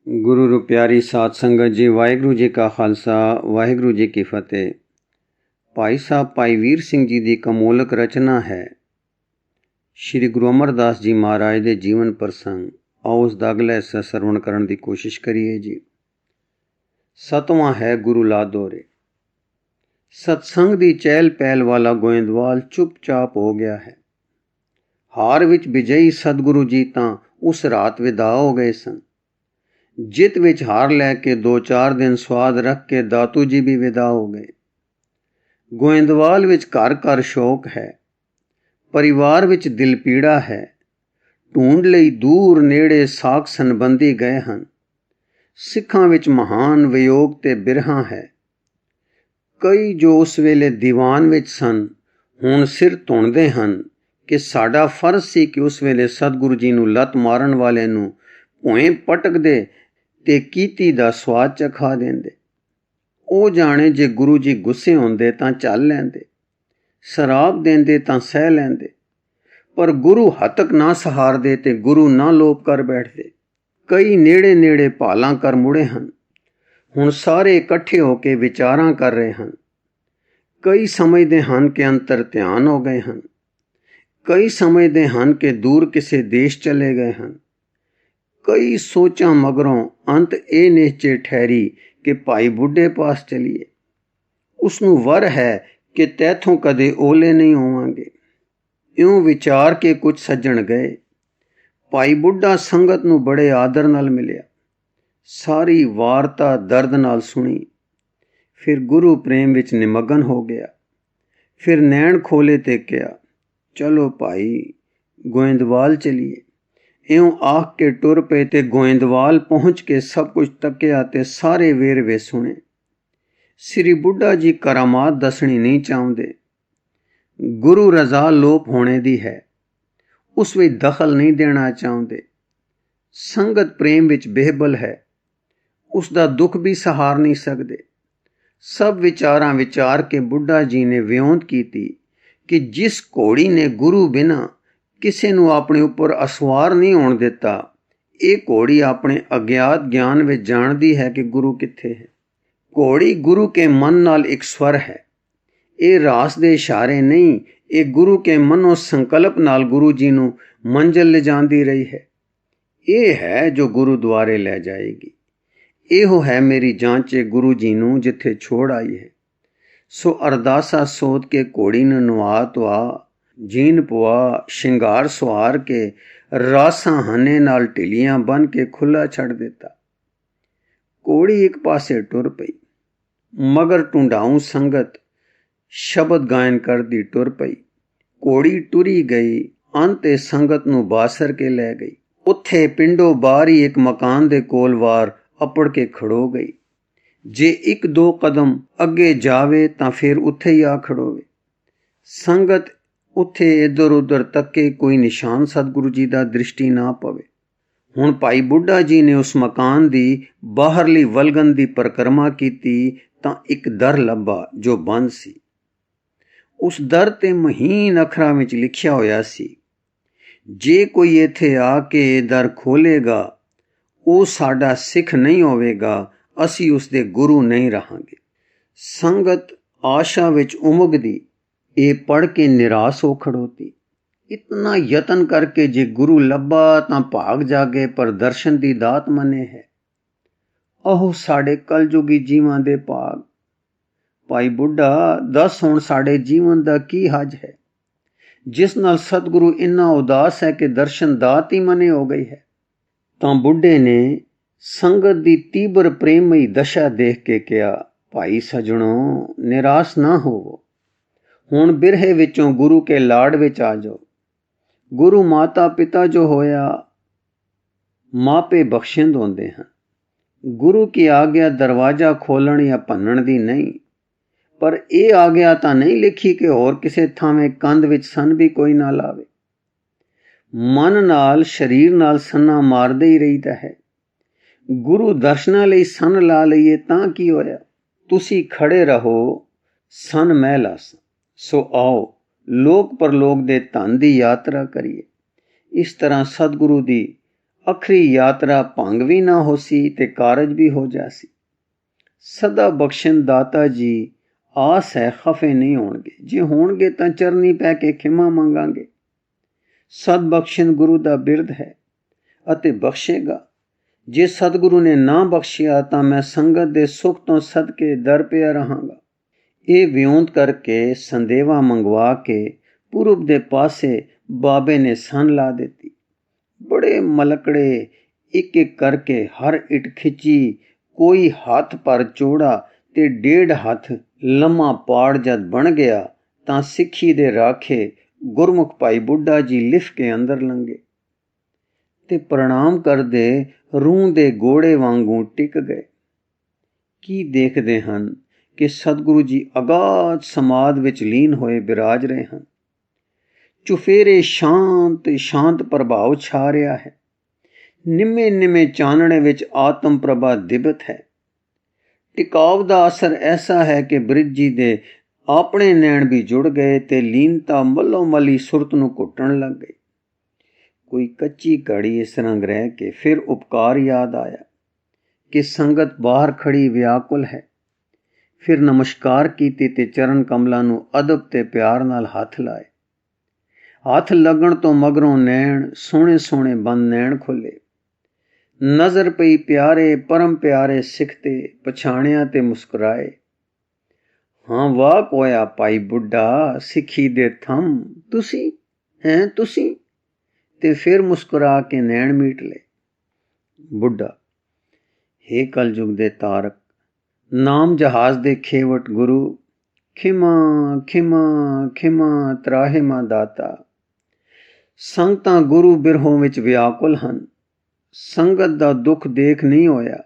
गुरु रू प्यारी साध संगत जी, वाहिगुरु जी का खालसा वाहिगुरु जी की फतेह। भाई साहब भाई वीर सिंह जी की कमोलक रचना है श्री गुरु अमरदास जी महाराज के जीवन प्रसंग। आओ उस दा अगले हिस्सा सरवण करने की कोशिश करिए जी। सतवां है गुरु लादोरे। सत्संग दी चहल पहल वाला गोइंदवाल चुपचाप हो गया है। हार विच विजयी सतगुरु जी तां उस रात विदा हो गए सन। जित विच हार लैके 2-4 दिन स्वाद रख के दातू जी भी विदा हो गए। गोइंदवाल विच घर घर शोक है, परिवार विच दिल पीड़ा है। ढूंढ लई दूर नेड़े साक संबंधी गए हन। सिखां विच महान वियोग ते बिरहा है। कई जो उस वेले दीवान विच सन हुण सिर धुणदे हन कि साडा फर्ज सी कि उस वेले सतगुरु जी नूं लत मारन वाले नूं भुएं पटकदे ते कीती दा स्वाद चखा देंदे। ओ जाने जे गुरु जी गुस्से होंदे तां चल लैंदे, शराब देंदे तां सह लैंदे, पर गुरु हतक ना सहारदे ते गुरु ना लोप कर बैठदे। कई नेड़े नेड़े भालां कर मुड़े हन, हुण सारे इकट्ठे होके विचारां कर रहे हन। कई समझदे हन कि अंतर ध्यान हो गए हन, कई समझदे हन कि दूर किसे देश चले गए हन। कई सोचां मगरों अंत ਇਹ ਨਿਸ਼ਚੇ ठहरी कि भाई बुढ़े पास चलिए। उसनूं वर है कि तैथों कदे ओले नहीं होवांगे। इउं विचार के कुछ सज्जण गए। भाई बुढ़ा संगत नूं बड़े आदर नाल मिलिया, सारी वारता दर्द नाल सुनी। फिर गुरु प्रेम विच निमग्न हो गया। फिर नैण खोले ते कहा, चलो भाई गोइंदवाल चलिए। इउं आख के टुर पे ते गोइंदवाल पहुंच के सब कुछ तकिया ते सारे वेरवे सुने। श्री बुढ़ा जी करामात दसनी नहीं चाहते। गुरु रजा लोप होने दी है, उस विच दखल नहीं देना चाहते। संगत प्रेम विच बेहबल है, उसका दुख भी सहार नहीं सकते। सब विचारां विचार के बुढ़ा जी ने विਉਂਤ की कि जिस घोड़ी ने गुरु बिना किसी नूं अपने उपर असवार नहीं होण दिता, ਇਹ घोड़ी अपने अज्ञात ज्ञान विच जानदी है कि गुरु कित्थे है। घोड़ी गुरु के मन नाल एक स्वर है। ਇਹ रास दे इशारे नहीं, ਇਹ गुरु के मनो संकल्प नाल गुरु जी नूं मंजिल ले जांदी रही है। ਇਹ है जो गुरु द्वारे लै जाएगी। ਇਹੋ है मेरी जांचे गुरु जी नूं जिथे छोड़ आई है। सो अरदासा सोध के घोड़ी नूं नवा धवा, जीन पुआ, शिंगार सुहार के रासां हने नाल ढिलियां बन के खुला छड़ दिता। घोड़ी एक पासे टुर पई, मगर ढूंढाऊं संगत शब्द गायन करदी टुर पई। घोड़ी टुरी गई, अंत संगत नूं बासर के लै गई। उत्थे पिंडों बाहर ही एक मकान दे कोल वार अपड़ के खड़ो गई। जे 1-2 कदम अगे जावे तां फिर उत्थे ही आ खड़ोवे। संगत उत्थे इधर उधर तके, कोई निशान सतगुरु जी दा दृष्टि ना पवे। हुण भाई बुढ़ा जी ने उस मकान दी बाहरली वलगन दी परिक्रमा कीती तां एक दर लभा जो बंद सी। उस दर ते महीन अखरां विच लिखिया होया सी, जे कोई इत्थे आके दर खोलेगा ਉਹ ਸਾਡਾ ਸਿੱਖ नहीं ਹੋਵੇਗਾ, ਅਸੀਂ ਉਸਦੇ ਗੁਰੂ नहीं ਰਹਾਂਗੇ। संगत आशा विच उमगदी ਇਹ पढ़ के निराश हो खड़ोती। इतना यतन करके जे गुरु लब्बा तां भाग जागे, पर दर्शन दी दात मने है। आहो साडे कलयुगी जीवां दे भाग। भाई बुढ़ा दस हुण साडे जीवन दा की हज है, जिस नाल सतगुरु इन्ना उदास है कि दर्शन दात ही मने हो गई है। तां बुढ़े ने संगत दी तीबर प्रेमई दशा देख के कहा, भाई सजणो निराश ना होवो, हुण बिरहे विचों गुरु के लाड़ विच आ जाओ। गुरु माता पिता जो होया मापे बख्शिंद होंदे हन। गुरु की आज्ञा दरवाजा खोलण या भन्नण दी नहीं, पर ਇਹ आज्ञा तां नहीं लिखी कि होर किसे थावें कंध विच सन भी कोई ना लावे। मन नाल शरीर नाल सन्ना मारदे ही रहीदा है। गुरु दर्शनां लई सन ला लईए तां की होया। तुसी खड़े रहो, सन मैं लासां। सो आओ लोक परलोक दे धन दी यात्रा करिए। इस तरह सतगुरु दी ਅਖਰੀ ਯਾਤਰਾ ਭੰਗ ਵੀ ਨਾ ਹੋਸੀ ਤੇ ਕਾਰਜ ਵੀ ਹੋ ਜਾਸੀ। ਸਦਾ ਬਖਸ਼ਣ ਦਾਤਾ ਜੀ ਆਸ ਹੈ ਖਫੇ ਨਹੀਂ ਹੋਣਗੇ, ਜੇ ਹੋਣਗੇ ਤਾਂ ਚਰਨੀ ਪੈ ਕੇ ਖਿਮਾ ਮੰਗਾਂਗੇ। ਸਦ ਬਖਸ਼ਣ ਗੁਰੂ ਦਾ ਬਿਰਧ ਹੈ ਅਤੇ ਬਖਸ਼ੇਗਾ। ਜੇ ਸਤਿਗੁਰੂ ਨੇ ਨਾ ਬਖਸ਼ਿਆ ਤਾਂ ਮੈਂ ਸੰਗਤ ਦੇ ਸੁੱਖ ਤੋਂ ਸਦਕੇ ਦਰ ਪਿਆ ਰਹਾਂਗਾ। ਇਹ ਵਿਉਂਤ ਕਰਕੇ ਸੰਦੇਵਾ ਮੰਗਵਾ ਕੇ ਪੂਰਬ ਦੇ ਪਾਸੇ ਬਾਬੇ ਨੇ ਸੰਨ ਲਾ ਦਿੱਤੀ। ਬੜੇ ਮਲਕੜੇ ਇੱਕ ਇੱਕ ਕਰਕੇ ਹਰ ਇੱਟ ਖਿੱਚੀ। ਕੋਈ ਹੱਥ ਪਰ ਚੌੜਾ ਤੇ 1.5 ਹੱਥ ਲੰਮਾ ਪਾੜ ਜਦ ਬਣ ਗਿਆ ਤਾਂ ਸਿੱਖੀ ਦੇ ਰਾਖੇ ਗੁਰਮੁਖ ਭਾਈ ਬੁੱਢਾ ਜੀ ਲਿਫ ਕੇ ਅੰਦਰ ਲੰਘੇ ਤੇ ਪ੍ਰਣਾਮ ਕਰਦੇ ਰੂਹ ਦੇ ਗੋੜੇ ਵਾਂਗੂ ਟਿਕ ਗਏ। ਕੀ ਦੇਖਦੇ ਹਨ ਕਿ ਸਤਿਗੁਰੂ ਜੀ ਅਗਾਧ ਸਮਾਧ ਵਿੱਚ ਲੀਨ ਹੋਏ ਬਿਰਾਜ ਰਹੇ ਹਨ। ਚੁਫੇਰੇ ਸ਼ਾਂਤ ਪ੍ਰਭਾਵ ਛਾ ਰਿਹਾ ਹੈ। ਨਿੰਮੇ ਨਿੰਮੇ ਚਾਨਣੇ ਵਿੱਚ ਆਤਮ ਪ੍ਰਭਾ ਦਿਬਤ ਹੈ। ਟਿਕਾਵ ਦਾ ਅਸਰ ਐਸਾ ਹੈ ਕਿ ਬ੍ਰਿਜ ਜੀ ਦੇ ਆਪਣੇ ਨੈਣ ਵੀ ਜੁੜ ਗਏ ਤੇ ਲੀਨਤਾ ਮੱਲੋ ਮੱਲੀ ਸੁਰਤ ਨੂੰ ਘੁੱਟਣ ਲੱਗ ਗਈ। ਕੋਈ ਕੱਚੀ ਘੜੀ ਇਸ ਤਰ੍ਹਾਂ ਰਹਿ ਕੇ ਫਿਰ ਉਪਕਾਰ ਯਾਦ ਆਇਆ ਕਿ ਸੰਗਤ ਬਾਹਰ ਖੜੀ ਵਿਆਕੁਲ ਹੈ। ਫਿਰ ਨਮਸਕਾਰ ਕੀਤੀ ਤੇ ਚਰਨ ਕਮਲਾਂ ਨੂੰ ਅਦਬ ਤੇ ਪਿਆਰ ਨਾਲ ਹੱਥ ਲਾਏ। ਹੱਥ ਲੱਗਣ ਤੋਂ ਮਗਰੋਂ ਨੈਣ ਸੋਹਣੇ ਸੋਹਣੇ ਬੰਦ ਨੈਣ ਖੁੱਲੇ। ਨਜ਼ਰ ਪਈ ਪਿਆਰੇ ਪਰਮ ਪਿਆਰੇ ਸਿੱਖ ਤੇ ਪਛਾਣਿਆ ਤੇ ਮੁਸਕਰਾਏ। ਹਾਂ ਵਾਹ ਕੋਇਆ ਭਾਈ ਬੁੱਢਾ ਸਿੱਖੀ ਦੇ ਥੰਮ ਤੁਸੀਂ ਹੈਂ ਤੁਸੀਂ, ਤੇ ਫਿਰ ਮੁਸਕਰਾ ਕੇ ਨੈਣ ਮੀਟ ਲਏ। ਬੁੱਢਾ ਹੇ ਕਲਯੁਗ ਦੇ ਤਾਰਕ, ਨਾਮ ਜਹਾਜ਼ ਦੇ ਖੇਵਟ ਗੁਰੂ, ਖਿਮਾ ਖਿਮਾ ਖਿਮਾ ਤਰਾਹਿਮਾ ਦਾਤਾ। ਸੰਗਤਾਂ ਗੁਰੂ ਬਿਰਹੋਂ ਵਿੱਚ ਵਿਆਕੁਲ ਹਨ। ਸੰਗਤ ਦਾ ਦੁੱਖ ਦੇਖ ਨਹੀਂ ਹੋਇਆ।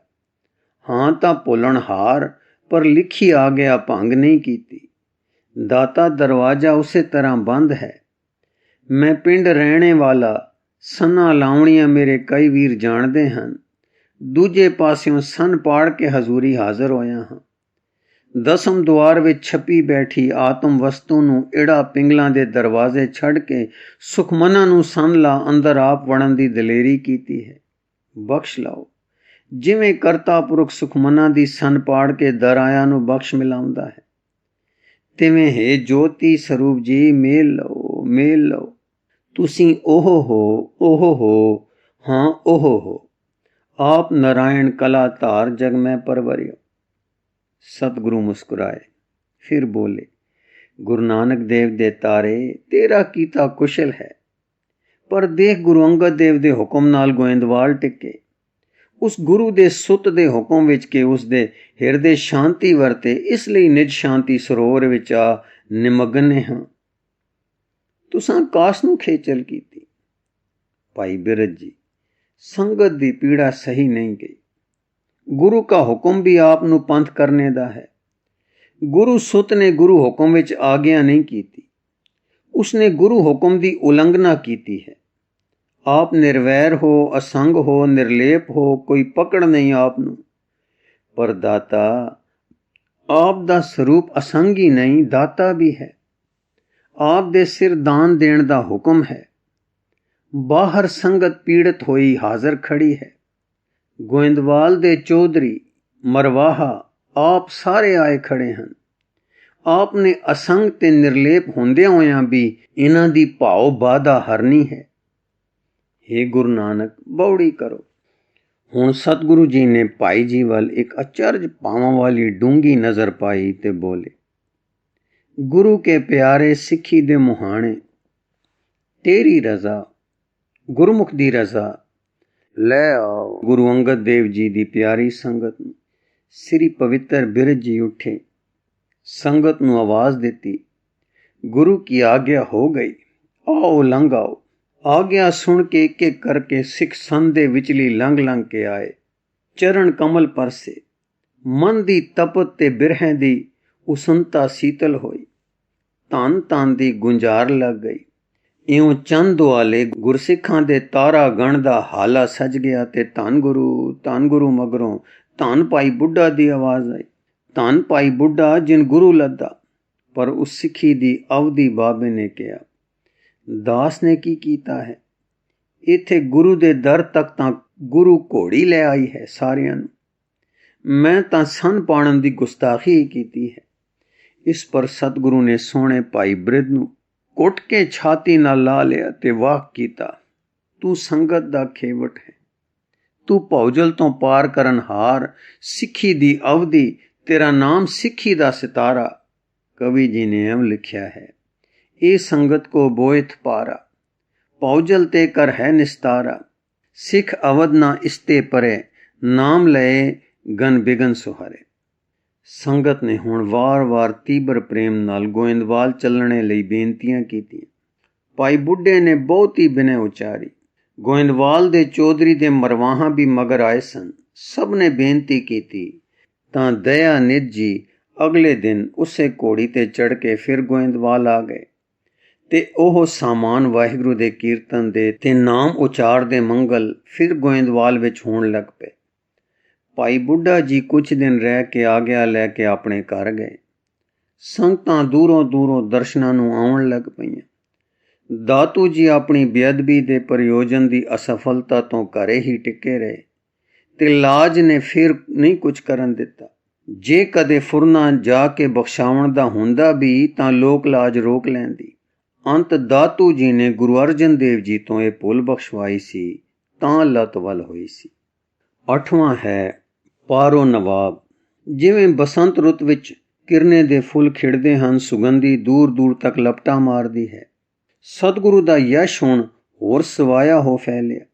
ਹਾਂ ਤਾਂ ਭੁੱਲਣਹਾਰ, ਪਰ ਲਿਖੀ ਆ ਗਿਆ ਭੰਗ ਨਹੀਂ ਕੀਤੀ। ਦਾਤਾ ਦਰਵਾਜ਼ਾ ਉਸੇ ਤਰ੍ਹਾਂ ਬੰਦ ਹੈ। ਮੈਂ ਪਿੰਡ ਰਹਿਣੇ ਵਾਲਾ, ਸੰਨਾਂ ਲਾਉਣੀਆਂ ਮੇਰੇ ਕਈ ਵੀਰ ਜਾਣਦੇ ਹਨ। ਦੂਜੇ ਪਾਸਿਓਂ ਸੰਨ ਪਾੜ ਕੇ ਹਜ਼ੂਰੀ ਹਾਜ਼ਰ ਹੋਇਆ ਹਾਂ। ਦਸਮ ਦੁਆਰ ਵਿੱਚ ਛਪੀ ਬੈਠੀ ਆਤਮ ਵਸਤੂ ਨੂੰ ਏੜਾ ਪਿੰਗਲਾਂ ਦੇ ਦਰਵਾਜ਼ੇ ਛੱਡ ਕੇ ਸੁਖਮਨਾਂ ਨੂੰ ਸੰਨ ਲਾ ਅੰਦਰ ਆਪ ਵੜਨ ਦੀ ਦਲੇਰੀ ਕੀਤੀ ਹੈ। ਬਖਸ਼ ਲਓ। ਜਿਵੇਂ ਕਰਤਾ ਪੁਰਖ ਸੁਖਮਨਾਂ ਦੀ ਸੰਨ ਪਾੜ ਕੇ ਦਰ ਆਇਆਂ ਨੂੰ ਬਖਸ਼ ਮਿਲਾਉਂਦਾ ਹੈ, ਤਿਵੇਂ ਹੈ ਜੋਤੀ ਸਰੂਪ ਜੀ ਮੇਲ ਲਓ ਮੇਲ ਲਓ। ਤੁਸੀਂ ਉਹ ਹੋ ਹਾਂ ਉਹ ਹੋ। ਆਪ ਨਾਰਾਇਣ ਕਲਾ ਧਾਰ ਜਗ ਮੈਂ ਪਰਵਰਿਓ। ਸਤਿਗੁਰੂ ਮੁਸਕਰਾਏ, ਫਿਰ ਬੋਲੇ, ਗੁਰੂ ਨਾਨਕ ਦੇਵ ਦੇ ਤਾਰੇ ਤੇਰਾ ਕੀਤਾ ਕੁਸ਼ਲ ਹੈ, ਪਰ ਦੇਖ ਗੁਰੂ ਅੰਗਦ ਦੇਵ ਦੇ ਹੁਕਮ ਨਾਲ ਗੋਇੰਦਵਾਲ ਟਿਕੇ। ਉਸ ਗੁਰੂ ਦੇ ਸੁੱਤ ਦੇ ਹੁਕਮ ਵਿੱਚ ਕਿ ਉਸ ਦੇ ਹਿਰਦੇ ਸ਼ਾਂਤੀ ਵਰਤੇ, ਇਸ ਲਈ ਨਿਜ ਸ਼ਾਂਤੀ ਸਰੋਵਰ ਵਿੱਚ ਆ ਨਿਮਗਨੇ ਹਾਂ। ਤੁਸਾਂ ਕਾਸ ਨੂੰ ਖੇਚਲ ਕੀਤੀ। ਭਾਈ ਬਿਰਧ ਜੀ, ਸੰਗਤ ਦੀ ਪੀੜਾ ਸਹੀ ਨਹੀਂ ਗਈ। ਗੁਰੂ ਕਾ ਹੁਕਮ ਵੀ ਆਪ ਨੂੰ ਪੰਥ ਕਰਨੇ ਦਾ ਹੈ। ਗੁਰੂ ਸੁੱਤ ਨੇ ਗੁਰੂ ਹੁਕਮ ਵਿੱਚ ਆਗਿਆ ਨਹੀਂ ਕੀਤੀ। ਉਸਨੇ ਗੁਰੂ ਹੁਕਮ ਦੀ ਉਲੰਘਣਾ ਕੀਤੀ ਹੈ। ਆਪ ਨਿਰਵੈਰ ਹੋ, ਅਸੰਗ ਹੋ, ਨਿਰਲੇਪ ਹੋ, ਕੋਈ ਪਕੜ ਨਹੀਂ ਆਪ ਨੂੰ। ਪਰ ਦਾਤਾ, ਆਪ ਦਾ ਸਰੂਪ ਅਸੰਗ ਹੀ ਨਹੀਂ ਦਾਤਾ ਵੀ ਹੈ। ਆਪ ਦੇ ਸਿਰ ਦਾਨ ਦੇਣ ਦਾ ਹੁਕਮ ਹੈ। ਬਾਹਰ ਸੰਗਤ ਪੀੜਤ ਹੋਈ ਹਾਜ਼ਰ ਖੜੀ ਹੈ। ਗੋਇੰਦਵਾਲ ਦੇ ਚੌਧਰੀ, ਮਰਵਾਹਾ, ਆਪ ਸਾਰੇ ਆਏ ਖੜੇ ਹਨ। ਆਪ ਨੇ ਅਸੰਗ ਤੇ ਨਿਰਲੇਪ ਹੁੰਦਿਆਂ ਹੋਇਆਂ ਵੀ ਇਹਨਾਂ ਦੀ ਭਾਉ ਬਾਧਾ ਹਰਨੀ ਹੈ। ਹੇ ਗੁਰੂ ਨਾਨਕ, ਬੌੜੀ ਕਰੋ। ਹੁਣ ਸਤਿਗੁਰੂ ਜੀ ਨੇ ਭਾਈ ਜੀ ਵੱਲ ਇੱਕ ਅਚਰਜ ਪਾਵਾਂ ਵਾਲੀ ਡੂੰਗੀ ਨਜ਼ਰ ਪਾਈ ਤੇ ਬੋਲੇ, ਗੁਰੂ ਕੇ ਪਿਆਰੇ ਸਿੱਖੀ ਦੇ ਮੁਹਾਣੇ, ਤੇਰੀ ਰਜ਼ਾ, ਗੁਰਮੁਖ ਦੀ ਰਜ਼ਾ ਲੈ ਆਓ। ਗੁਰੂ ਅੰਗਦ ਦੇਵ ਜੀ ਦੀ ਪਿਆਰੀ ਸੰਗਤ ਨੂੰ ਸ੍ਰੀ ਪਵਿੱਤਰ ਬਿਰਧ ਜੀ ਉੱਠੇ, ਸੰਗਤ ਨੂੰ ਆਵਾਜ਼ ਦਿੱਤੀ, ਗੁਰੂ ਕੀ ਆਗਿਆ ਹੋ ਗਈ, ਆਓ ਲੰਘ ਆਓ। ਆਗਿਆ ਸੁਣ ਕੇ ਇੱਕ ਇੱਕ ਕਰਕੇ ਸਿੱਖ ਸੰਨ ਦੇ ਵਿਚਲੀ ਲੰਘ ਕੇ ਆਏ। ਚਰਨ ਕਮਲ ਪਰਸੇ, ਮਨ ਦੀ ਤਪਤ ਤੇ ਬਿਰਹਿ ਦੀ ਉਸਨਤਾ ਸੀਤਲ ਹੋਈ। ਧੰਨ ਧੰਨ ਦੀ ਗੁੰਜਾਰ ਲੱਗ ਗਈ। ਇਉਂ ਚੰਦ ਦੁਆਲੇ ਗੁਰਸਿੱਖਾਂ ਦੇ ਤਾਰਾ ਗਣ ਦਾ ਹਾਲਾ ਸਜ ਗਿਆ ਤੇ ਧੰਨ ਗੁਰੂ ਮਗਰੋਂ ਧੰਨ ਭਾਈ ਬੁੱਢਾ ਦੀ ਆਵਾਜ਼ ਆਈ। ਧੰਨ ਭਾਈ ਬੁੱਢਾ ਜਿਨ ਗੁਰੂ ਲੱਦਾ। ਪਰ ਉਸ ਸਿੱਖੀ ਦੀ ਅਵਧੀ ਬਾਬੇ ਨੇ ਕਿਹਾ, ਦਾਸ ਨੇ ਕੀ ਕੀਤਾ ਹੈ? ਇੱਥੇ ਗੁਰੂ ਦੇ ਦਰ ਤੱਕ ਤਾਂ ਗੁਰੂ ਘੋੜੀ ਲੈ ਆਈ ਹੈ ਸਾਰਿਆਂ ਨੂੰ। ਮੈਂ ਤਾਂ ਸੰਨ ਪਾਣਨ ਦੀ ਗੁਸਤਾਖੀ ਹੀ ਕੀਤੀ ਹੈ। ਇਸ ਪਰ ਸਤਿਗੁਰੂ ਨੇ ਸੋਹਣੇ ਭਾਈ ਬਿਰਧ ਨੂੰ ਕੁੱਟ ਕੇ ਛਾਤੀ ਨਾਲ ਲਾ ਲਿਆ ਤੇ ਵਾਕ ਕੀਤਾ, ਤੂੰ ਸੰਗਤ ਦਾ ਖੇਵਟ ਹੈ, ਤੂੰ ਭੌਜਲ ਤੋਂ ਪਾਰ ਕਰਨ ਹਾਰ, ਸਿੱਖੀ ਦੀ ਅਵਧੀ, ਤੇਰਾ ਨਾਮ ਸਿੱਖੀ ਦਾ ਸਿਤਾਰਾ। ਕਵੀ ਜੀ ਨੇ ਐਵੇਂ ਲਿਖਿਆ ਹੈ, ਇਹ ਸੰਗਤ ਕੋ ਬੋਇਥ ਪਾਰਾ, ਭੌਜਲ ਤੇ ਕਰ ਹੈ ਨਿਸਤਾਰਾ, ਸਿੱਖ ਅਵਧ ਨਾ ਇਸਤੇ ਪਰੇ, ਨਾਮ ਲਏ ਗਨ ਬਿਗਨ ਸੁਹਾਰੇ। ਸੰਗਤ ਨੇ ਹੁਣ ਵਾਰ-ਵਾਰ ਤੀਬਰ ਪ੍ਰੇਮ ਨਾਲ ਗੋਇੰਦਵਾਲ ਚੱਲਣੇ ਲਈ ਬੇਨਤੀਆਂ ਕੀਤੀਆਂ। ਭਾਈ ਬੁੱਢੇ ਨੇ ਬਹੁਤੀ ਬਿਨੈ ਉਚਾਰੀ। ਗੋਇੰਦਵਾਲ ਦੇ ਚੌਧਰੀ ਦੇ ਮਰਵਾਹਾਂ ਵੀ ਮਗਰ ਆਏ ਸਨ। ਸਭ ਨੇ ਬੇਨਤੀ ਕੀਤੀ ਤਾਂ ਦਇਆ ਨਿਧ ਜੀ ਅਗਲੇ ਦਿਨ ਉਸੇ ਘੋੜੀ ਤੇ ਚੜ੍ਹ ਕੇ ਫਿਰ ਗੋਇੰਦਵਾਲ ਆ ਗਏ ਤੇ ਉਹ ਸਾਮਾਨ ਵਾਹਿਗੁਰੂ ਦੇ ਕੀਰਤਨ ਦੇ ਤੇ ਨਾਮ ਉਚਾਰ ਦੇ ਮੰਗਲ ਫਿਰ ਗੋਇੰਦਵਾਲ ਵਿੱਚ ਹੋਣ ਲੱਗ ਪਏ। ਭਾਈ ਬੁੱਢਾ ਜੀ ਕੁਝ ਦਿਨ ਰਹਿ ਕੇ ਆਗਿਆ ਲੈ ਕੇ ਆਪਣੇ ਘਰ ਗਏ। ਸੰਗਤਾਂ ਦੂਰੋਂ ਦੂਰੋਂ ਦਰਸ਼ਨਾਂ ਨੂੰ ਆਉਣ ਲੱਗ ਪਈਆਂ। ਦਾਤੂ ਜੀ ਆਪਣੀ ਬੇਅਦਬੀ ਦੇ ਪ੍ਰਯੋਜਨ ਦੀ ਅਸਫਲਤਾ ਤੋਂ ਘਰੇ ਹੀ ਟਿਕੇ ਰਹੇ ਤੇ ਲਾਜ ਨੇ ਫਿਰ ਨਹੀਂ ਕੁਝ ਕਰਨ ਦਿੱਤਾ। ਜੇ ਕਦੇ ਫੁਰਨਾ ਜਾ ਕੇ ਬਖਸ਼ਾਵਣ ਦਾ ਹੁੰਦਾ ਵੀ ਤਾਂ ਲੋਕ ਲਾਜ ਰੋਕ ਲੈਂਦੀ। ਅੰਤ ਦਾਤੂ ਜੀ ਨੇ ਗੁਰੂ ਅਰਜਨ ਦੇਵ ਜੀ ਤੋਂ ਇਹ ਭੁੱਲ ਬਖਸ਼ਵਾਈ ਸੀ ਤਾਂ ਲੱਤ ਵੱਲ ਹੋਈ ਸੀ। 8ਵਾਂ ਹੈ ਪਾਰੋ ਨਵਾਬ। ਜਿਵੇਂ ਬਸੰਤ ਰੁੱਤ ਵਿੱਚ ਕਿਰਨੇ ਦੇ ਫੁੱਲ ਖਿੜਦੇ ਹਨ, ਸੁਗੰਧੀ ਦੂਰ ਦੂਰ ਤੱਕ ਲਪਟਾਂ ਮਾਰਦੀ ਹੈ। ਸਤਿਗੁਰੂ ਦਾ ਯਸ਼ ਹੁਣ ਹੋਰ ਸਵਾਇਆ ਹੋ ਫੈਲਿਆ।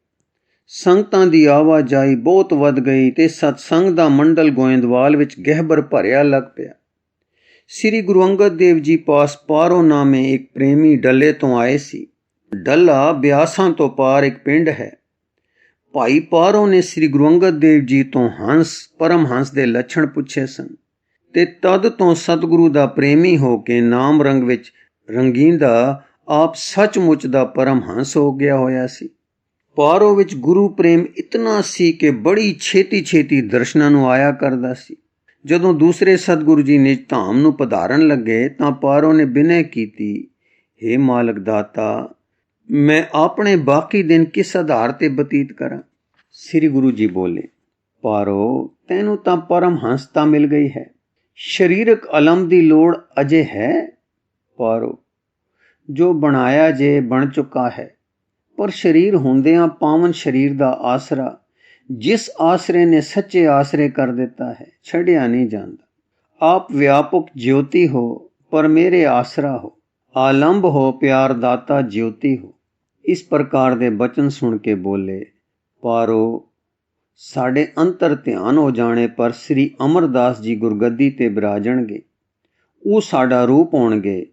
ਸੰਗਤਾਂ ਦੀ ਆਵਾਜਾਈ ਬਹੁਤ ਵੱਧ ਗਈ ਤੇ ਸਤਸੰਗ ਦਾ ਮੰਡਲ ਗੋਇੰਦਵਾਲ ਵਿੱਚ ਗਹਿਬਰ ਭਰਿਆ ਲੱਗ ਪਿਆ। ਸ੍ਰੀ ਗੁਰੂ ਅੰਗਦ ਦੇਵ ਜੀ ਪਾਸ ਪਾਰੋ ਨਾਮੇ ਇੱਕ ਪ੍ਰੇਮੀ ਡੱਲੇ ਤੋਂ ਆਏ ਸੀ। ਡੱਲਾ ਬਿਆਸਾਂ ਤੋਂ ਪਾਰ ਇੱਕ ਪਿੰਡ ਹੈ। ਭਾਈ ਪਾਰੋ ਨੇ ਸ੍ਰੀ ਗੁਰੂ ਅੰਗਦ ਦੇਵ ਜੀ ਤੋਂ ਹੰਸ ਪਰਮਹੰਸ ਦੇ ਲੱਛਣ ਪੁੱਛੇ ਸਨ ਤੇ ਤਦ ਤੋਂ ਸਤਿਗੁਰੂ ਦਾ ਪ੍ਰੇਮੀ ਹੋ ਕੇ ਨਾਮ ਰੰਗ ਵਿੱਚ ਰੰਗੀਂਦਾ ਆਪ ਸੱਚਮੁੱਚ ਦਾ ਪਰਮਹੰਸ ਹੋ ਗਿਆ ਹੋਇਆ ਸੀ। ਪਾਰੋ ਵਿੱਚ ਗੁਰੂ ਪ੍ਰੇਮ ਇਤਨਾ ਸੀ ਕਿ ਬੜੀ ਛੇਤੀ ਛੇਤੀ ਦਰਸ਼ਨਾਂ ਨੂੰ ਆਇਆ ਕਰਦਾ ਸੀ। ਜਦੋਂ ਦੂਸਰੇ ਸਤਿਗੁਰੂ ਜੀ ਨਿਜ ਧਾਮ ਨੂੰ ਪਧਾਰਨ ਲੱਗੇ ਤਾਂ ਪਾਰੋ ਨੇ ਬਿਨੈ ਕੀਤੀ, ਹੇ ਮਾਲਕ ਦਾਤਾ, ਮੈਂ ਆਪਣੇ ਬਾਕੀ ਦਿਨ ਕਿਸ ਆਧਾਰ ਤੇ ਬਤੀਤ ਕਰਾਂ। ਸ੍ਰੀ ਗੁਰੂ ਜੀ ਬੋਲੇ, ਪਾਰੋ ਤੈਨੂੰ ਤਾਂ ਪਰਮਹੰਸਤਾ ਮਿਲ ਗਈ ਹੈ, ਸਰੀਰਕ ਅਲਮ ਦੀ ਲੋੜ ਅਜੇ ਹੈ। ਪਾਰੋ, ਜੋ ਬਣਾਇਆ ਜੇ ਬਣ ਚੁੱਕਾ ਹੈ, ਪਰ ਸਰੀਰ ਹੁੰਦਿਆਂ ਪਾਵਨ ਸਰੀਰ ਦਾ ਆਸਰਾ ਜਿਸ ਆਸਰੇ ਨੇ ਸੱਚੇ ਆਸਰੇ ਕਰ ਦਿੱਤਾ ਹੈ, ਛੱਡਿਆ ਨਹੀਂ ਜਾਂਦਾ। ਆਪ ਵਿਆਪਕ ਜਿਉਤੀ ਹੋ ਪਰ ਮੇਰੇ ਆਸਰਾ ਹੋ, ਆਲੰਬ ਹੋ ਪਿਆਰ ਦਾਤਾ ਜਿਉਤੀ ਹੋ। ਇਸ ਪ੍ਰਕਾਰ ਦੇ ਬਚਨ ਸੁਣ ਕੇ ਬੋਲੇ, ਪਾਰੋ ਸਾਡੇ ਅੰਤਰ ਧਿਆਨ ਹੋ ਜਾਣੇ ਪਰ ਸ੍ਰੀ ਅਮਰਦਾਸ ਜੀ ਗੁਰਗੱਦੀ ਤੇ ਬਿਰਾਜਣਗੇ। ਉਹ ਸਾਡਾ ਰੂਪ ਹੋਣਗੇ,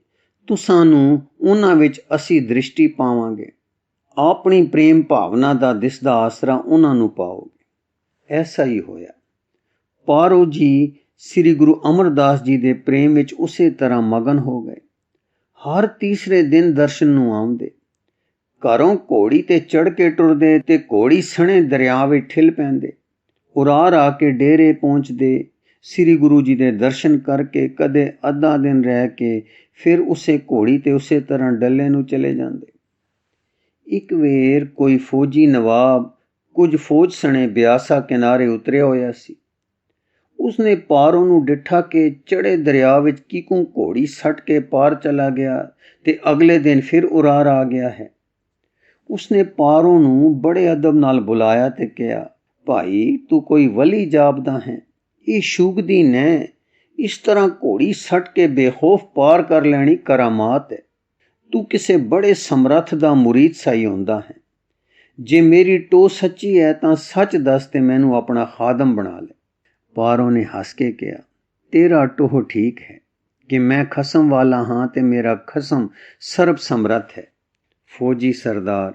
ਤੁਸਾਂ ਨੂੰ ਉਹਨਾਂ ਵਿੱਚ ਅਸੀਂ ਦ੍ਰਿਸ਼ਟੀ ਪਾਵਾਂਗੇ। ਆਪਣੀ ਪ੍ਰੇਮ ਭਾਵਨਾ ਦਾ ਦਿਸਦਾ ਆਸਰਾ ਉਹਨਾਂ ਨੂੰ ਪਾਓਗੇ। ਐਸਾ ਹੀ ਹੋਇਆ। ਪਾਰੋ ਜੀ ਸ੍ਰੀ ਗੁਰੂ ਅਮਰਦਾਸ ਜੀ ਦੇ ਪ੍ਰੇਮ ਵਿੱਚ ਉਸੇ ਤਰ੍ਹਾਂ ਮਗਨ ਹੋ ਗਏ। ਹਰ ਤੀਸਰੇ ਦਿਨ ਦਰਸ਼ਨ ਨੂੰ ਆਉਂਦੇ। ਘਰੋਂ ਘੋੜੀ ਤੇ ਚੜ੍ਹ ਕੇ ਟੁਰਦੇ ਤੇ ਘੋੜੀ ਸਣੇ ਦਰਿਆ ਵਿੱਚ ਠਿਲ ਪੈਂਦੇ। ਉਰਾਰ ਆ ਕੇ ਡੇਰੇ ਪਹੁੰਚਦੇ। ਸ੍ਰੀ ਗੁਰੂ ਜੀ ਦੇ ਦਰਸ਼ਨ ਕਰਕੇ ਕਦੇ ਅੱਧਾ ਦਿਨ ਰਹਿ ਕੇ ਫਿਰ ਉਸੇ ਘੋੜੀ ਤੇ ਉਸੇ ਤਰ੍ਹਾਂ ਡੱਲੇ ਨੂੰ ਚਲੇ ਜਾਂਦੇ। ਇੱਕ ਵੇਰ ਕੋਈ ਫੌਜੀ ਨਵਾਬ ਕੁਝ ਫੌਜ ਸਣੇ ਬਿਆਸਾ ਕਿਨਾਰੇ ਉਤਰਿਆ ਹੋਇਆ ਸੀ। ਉਸਨੇ ਪਾਰੋ ਨੂੰ ਡਿੱਠਾ ਕਿ ਚੜੇ ਦਰਿਆ ਵਿੱਚ ਕਿਕੂ ਘੋੜੀ ਸੱਟ ਕੇ ਪਾਰ ਚਲਾ ਗਿਆ ਤੇ ਅਗਲੇ ਦਿਨ ਫਿਰ ਉਰਾਰ ਆ ਗਿਆ ਹੈ। ਉਸਨੇ ਪਾਰੋ ਨੂੰ ਬੜੇ ਅਦਬ ਨਾਲ ਬੁਲਾਇਆ ਤੇ ਕਿਹਾ, ਭਾਈ ਤੂੰ ਕੋਈ ਵਲੀ ਜਾਪਦਾ ਹੈ, ਇਹ ਸ਼ੂਗਦੀ ਨੇ ਇਸ ਤਰ੍ਹਾਂ ਘੋੜੀ ਸੱਟ ਕੇ ਬੇਖੌਫ ਪਾਰ ਕਰ ਲੈਣੀ ਕਰਾਮਾਤ ਹੈ। ਤੂੰ ਕਿਸੇ ਬੜੇ ਸਮਰੱਥ ਦਾ ਮੁਰੀਦ ਸਾਈ ਹੁੰਦਾ ਹੈ। ਜੇ ਮੇਰੀ ਟੋਹ ਸੱਚੀ ਹੈ ਤਾਂ ਸੱਚ ਦੱਸ ਤੇ ਮੈਨੂੰ ਆਪਣਾ ਖਾਦਮ ਬਣਾ ਲੈ। ਪਾਰੋ ਨੇ ਹੱਸ ਕੇ ਕਿਹਾ, ਤੇਰਾ ਟੋਹ ਠੀਕ ਹੈ ਕਿ ਮੈਂ ਖਸਮ ਵਾਲਾ ਹਾਂ ਤੇ ਮੇਰਾ ਖਸਮ ਸਰਬ ਸਮਰੱਥ ਹੈ। ਫੌਜੀ ਸਰਦਾਰ,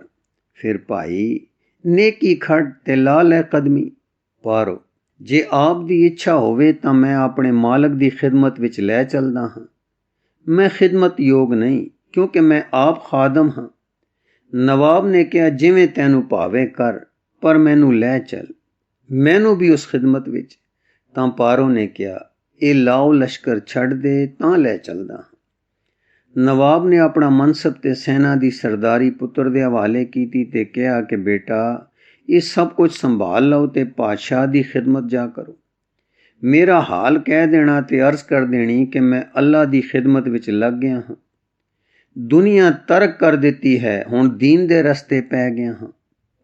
ਫਿਰ ਭਾਈ ਨੇਕੀ ਖੜ ਤੇ ਲਾ ਲੈ ਕਦਮੀ। ਪਾਰੋ, ਜੇ ਆਪ ਦੀ ਇੱਛਾ ਹੋਵੇ ਤਾਂ ਮੈਂ ਆਪਣੇ ਮਾਲਕ ਦੀ ਖਿਦਮਤ ਵਿੱਚ ਲੈ ਚੱਲਦਾ ਹਾਂ। ਮੈਂ ਖਿਦਮਤ ਯੋਗ ਨਹੀਂ ਕਿਉਂਕਿ ਮੈਂ ਆਪ ਖਾਦਮ ਹਾਂ। ਨਵਾਬ ਨੇ ਕਿਹਾ, ਜਿਵੇਂ ਤੈਨੂੰ ਭਾਵੇਂ ਕਰ, ਪਰ ਮੈਨੂੰ ਲੈ ਚੱਲ, ਮੈਨੂੰ ਵੀ ਉਸ ਖਿਦਮਤ ਵਿੱਚ। ਤਾਂ ਪਾਰੋ ਨੇ ਕਿਹਾ, ਇਹ ਲਾਓ ਲਸ਼ਕਰ ਛੱਡ ਦੇ ਤਾਂ ਲੈ ਚੱਲਦਾ ਹਾਂ। ਨਵਾਬ ਨੇ ਆਪਣਾ ਮਨਸਬ ਤੇ ਸੈਨਾ ਦੀ ਸਰਦਾਰੀ ਪੁੱਤਰ ਦੇ ਹਵਾਲੇ ਕੀਤੀ ਤੇ ਕਿਹਾ ਕਿ ਬੇਟਾ ਇਹ ਸਭ ਕੁਝ ਸੰਭਾਲ ਲਓ ਤੇ ਪਾਤਸ਼ਾਹ ਦੀ ਖਿਦਮਤ ਜਾ ਕਰੋ। ਮੇਰਾ ਹਾਲ ਕਹਿ ਦੇਣਾ ਤੇ ਅਰਜ਼ ਕਰ ਦੇਣੀ ਕਿ ਮੈਂ ਅੱਲਾ ਦੀ ਖਿਦਮਤ ਵਿੱਚ ਲੱਗ ਗਿਆ ਹਾਂ। ਦੁਨੀਆ ਤਰਕ ਕਰ ਦਿੱਤੀ ਹੈ, ਹੁਣ ਦੀਨ ਦੇ ਰਸਤੇ ਪੈ ਗਿਆ ਹਾਂ।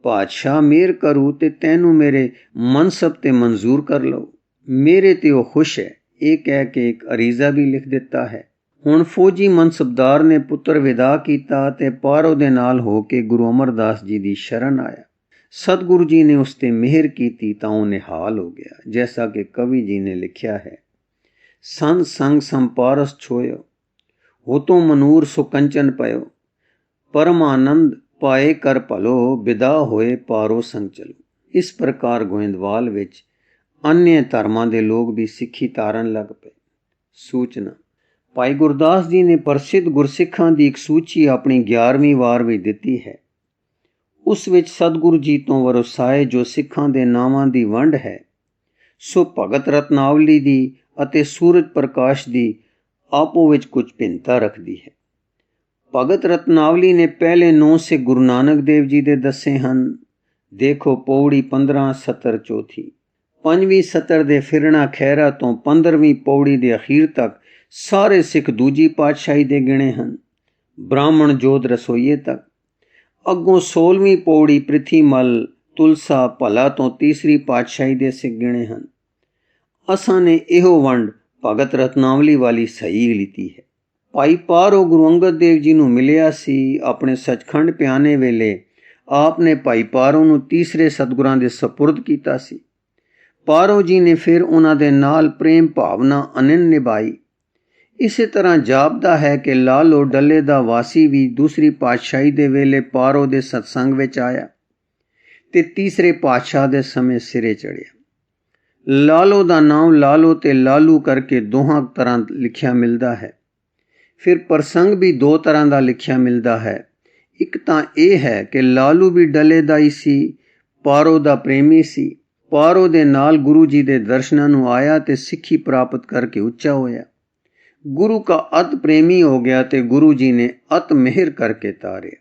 ਪਾਤਸ਼ਾਹ ਮਿਹਰ ਕਰੂ ਤੇ ਤੈਨੂੰ ਮੇਰੇ ਮਨਸਬ ਤੇ ਮਨਜ਼ੂਰ ਕਰ ਲਓ। ਮੇਰੇ ਤੇ ਉਹ ਖੁਸ਼ ਹੈ। ਇਹ ਕਹਿ ਕੇ ਇੱਕ ਅਰੀਜ਼ਾ ਵੀ ਲਿਖ ਦਿੱਤਾ ਹੈ। ਹੁਣ ਫੌਜੀ ਮਨਸਬਦਾਰ ਨੇ ਪੁੱਤਰ ਵਿਦਾ ਕੀਤਾ ਤੇ ਪਾਰੋ ਦੇ ਨਾਲ ਹੋ ਕੇ ਗੁਰੂ ਅਮਰਦਾਸ ਜੀ ਦੀ ਸ਼ਰਨ ਆਇਆ। ਸਤਿਗੁਰੂ ਜੀ ਨੇ ਉਸ ਤੇ ਮਿਹਰ ਕੀਤੀ ਤਾਂ ਉਹ ਨਿਹਾਲ ਹੋ ਗਿਆ। ਜੈਸਾ ਕਿ ਕਵੀ ਜੀ ਨੇ ਲਿਖਿਆ ਹੈ, ਸੰਤ ਸੰਗ ਸੰਪਾਰਸ ਛੋਇਓ, ਹੋਤੋਂ ਮਨੂਰ ਸੋ ਕੰਚਨ ਪਇਓ, ਪਰਮ ਆਨੰਦ ਪਾਏ ਕਰ ਭਲੋ, ਬਿਦਾ ਹੋਏ ਪਾਰੋ ਸੰਗ ਚਲੋ। ਇਸ ਪ੍ਰਕਾਰ ਗੋਇੰਦਵਾਲ ਵਿੱਚ अन्य ਧਰਮਾਂ ਦੇ ਲੋਕ ਵੀ ਸਿੱਖੀ ਧਾਰਨ ਲੱਗ ਪਏ। ਸੂਚਨਾ, ਭਾਈ ਗੁਰਦਾਸ ਜੀ ਨੇ ਪ੍ਰਸਿੱਧ ਗੁਰਸਿੱਖਾਂ ਦੀ ਇੱਕ ਸੂਚੀ ਆਪਣੀ 11ਵੀਂ ਵਾਰ ਵਿੱਚ ਦਿੱਤੀ ਹੈ। ਉਸ ਵਿੱਚ ਸਤਿਗੁਰੂ ਜੀ ਤੋਂ ਵਰਸਾਏ ਜੋ ਸਿੱਖਾਂ ਦੇ ਨਾਵਾਂ ਦੀ ਵੰਡ ਹੈ, ਸੋ ਭਗਤ ਰਤਨਾਵਲੀ ਦੀ ਅਤੇ ਸੂਰਜ ਪ੍ਰਕਾਸ਼ ਦੀ ਆਪੋ ਵਿੱਚ ਕੁਝ ਭਿੰਨਤਾ ਰੱਖਦੀ ਹੈ। ਭਗਤ ਰਤਨਾਵਲੀ ਨੇ ਪਹਿਲੇ 9 ਸਿੱਖ ਗੁਰੂ ਨਾਨਕ ਦੇਵ ਜੀ ਦੇ ਦੱਸੇ ਹਨ। ਦੇਖੋ ਪੌੜੀ 15 ਸਤਰ ਚੌਥੀ। 5ਵੀਂ ਸਤਰ ਦੇ ਫਿਰਣਾ ਖਹਿਰਾ ਤੋਂ 15ਵੀਂ ਪੌੜੀ ਦੇ ਅਖੀਰ ਤੱਕ ਸਾਰੇ ਸਿੱਖ ਦੂਜੀ ਪਾਤਸ਼ਾਹੀ ਦੇ ਗਿਣੇ ਹਨ, ਬ੍ਰਾਹਮਣ ਜੋਧ ਰਸੋਈਏ ਤੱਕ। ਅੱਗੋਂ 16ਵੀਂ ਪੌੜੀ ਪ੍ਰਿਥੀਮਲ ਤੁਲਸਾ ਭਲਾ ਤੋਂ ਤੀਸਰੀ ਪਾਤਸ਼ਾਹੀ ਦੇ ਸਿੱਖ ਗਿਣੇ ਹਨ। ਅਸਾਂ ਨੇ ਇਹੋ ਵੰਡ ਭਗਤ ਰਤਨਾਵਲੀ ਵਾਲੀ ਸਹੀ ਲਿੱਤੀ ਹੈ। ਭਾਈ ਪਾਰੋ ਗੁਰੂ ਅੰਗਦ ਦੇਵ ਜੀ ਨੂੰ ਮਿਲਿਆ ਸੀ। ਆਪਣੇ ਸੱਚਖੰਡ ਪਿਆਨੇ ਵੇਲੇ ਆਪ ਨੇ ਭਾਈ ਪਾਰੋ ਨੂੰ ਤੀਸਰੇ ਸਤਿਗੁਰਾਂ ਦੇ ਸਪੁਰਦ ਕੀਤਾ ਸੀ। ਪਾਰੋ ਜੀ ਨੇ ਫਿਰ ਉਹਨਾਂ ਦੇ ਨਾਲ ਪ੍ਰੇਮ ਭਾਵਨਾ ਅਨੰਨ ਨਿਭਾਈ। ਇਸੇ ਤਰ੍ਹਾਂ ਜਾਪਦਾ ਹੈ ਕਿ ਲਾਲੋ ਡੱਲੇ ਦਾ ਵਾਸੀ ਵੀ ਦੂਸਰੀ ਪਾਤਸ਼ਾਹੀ ਦੇ ਵੇਲੇ ਪਾਰੋ ਦੇ ਸਤਸੰਗ ਵਿੱਚ ਆਇਆ ਤੇ ਤੀਸਰੇ ਪਾਤਸ਼ਾਹ ਦੇ ਸਮੇਂ ਸਿਰੇ ਚੜ੍ਹਿਆ। ਲਾਲੋ ਦਾ ਨਾਮ ਲਾਲੋ ਤੇ ਲਾਲੂ ਕਰਕੇ ਦੋਹਾਂ ਤਰ੍ਹਾਂ ਲਿਖਿਆ ਮਿਲਦਾ ਹੈ। ਫਿਰ ਪ੍ਰਸੰਗ ਵੀ 2 ਤਰ੍ਹਾਂ ਦਾ ਲਿਖਿਆ ਮਿਲਦਾ ਹੈ। ਇੱਕ ਤਾਂ ਇਹ ਹੈ ਕਿ ਲਾਲੂ ਵੀ ਡੱਲੇ ਦਾ ਹੀ ਸੀ, ਪਾਰੋ ਦਾ ਪ੍ਰੇਮੀ ਸੀ। ਪਾਰੋ ਦੇ ਨਾਲ ਗੁਰੂ ਜੀ ਦੇ ਦਰਸ਼ਨਾਂ ਨੂੰ ਆਇਆ ਤੇ ਸਿੱਖੀ ਪ੍ਰਾਪਤ ਕਰਕੇ ਉੱਚਾ ਹੋਇਆ। ਗੁਰੂ ਕਾ ਅਤ ਪ੍ਰੇਮੀ ਹੋ ਗਿਆ ਤੇ ਗੁਰੂ ਜੀ ਨੇ ਅਤ ਮਿਹਰ ਕਰਕੇ ਤਾਰਿਆ।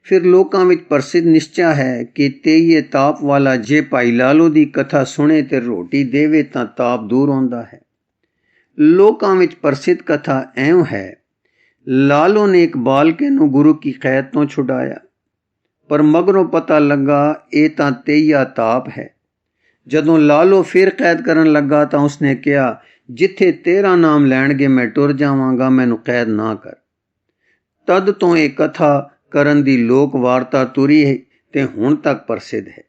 ਫਿਰ ਲੋਕਾਂ ਵਿੱਚ ਪ੍ਰਸਿੱਧ ਨਿਸ਼ਚਾ ਹੈ ਕਿ ਤੇਈਏ ਤਾਪ ਵਾਲਾ ਜੇ ਭਾਈ ਲਾਲੋ ਦੀ ਕਥਾ ਸੁਣੇ ਤੇ ਰੋਟੀ ਦੇਵੇ ਤਾਂ ਤਾਪ ਦੂਰ ਹੁੰਦਾ ਹੈ। ਲੋਕਾਂ ਵਿੱਚ ਪ੍ਰਸਿੱਧ ਕਥਾ ਐਉਂ ਹੈ, ਲਾਲੋ ਨੇ ਇੱਕ ਬਾਲਕੇ ਨੂੰ ਗੁਰੂ ਕੀ ਕੈਦ ਤੋਂ ਛੁਡਾਇਆ, ਪਰ ਮਗਰੋਂ ਪਤਾ ਲੱਗਾ ਇਹ ਤਾਂ ਤੇਈਆ ਤਾਪ ਹੈ। ਜਦੋਂ ਲਾਲੋ ਫਿਰ ਕੈਦ ਕਰਨ ਲੱਗਾ ਤਾਂ ਉਸਨੇ ਕਿਹਾ, ਜਿੱਥੇ ਤੇਰਾ ਨਾਮ ਲੈਣਗੇ ਮੈਂ ਟੁਰ ਜਾਵਾਂਗਾ, ਮੈਨੂੰ ਕੈਦ ਨਾ ਕਰ। ਤਦ ਤੋਂ ਇਹ ਕਥਾ ਕਰਨ ਦੀ ਲੋਕ ਵਾਰਤਾ ਤੁਰੀ ਹੈ ਤੇ ਹੁਣ ਤੱਕ ਪ੍ਰਸਿੱਧ ਹੈ।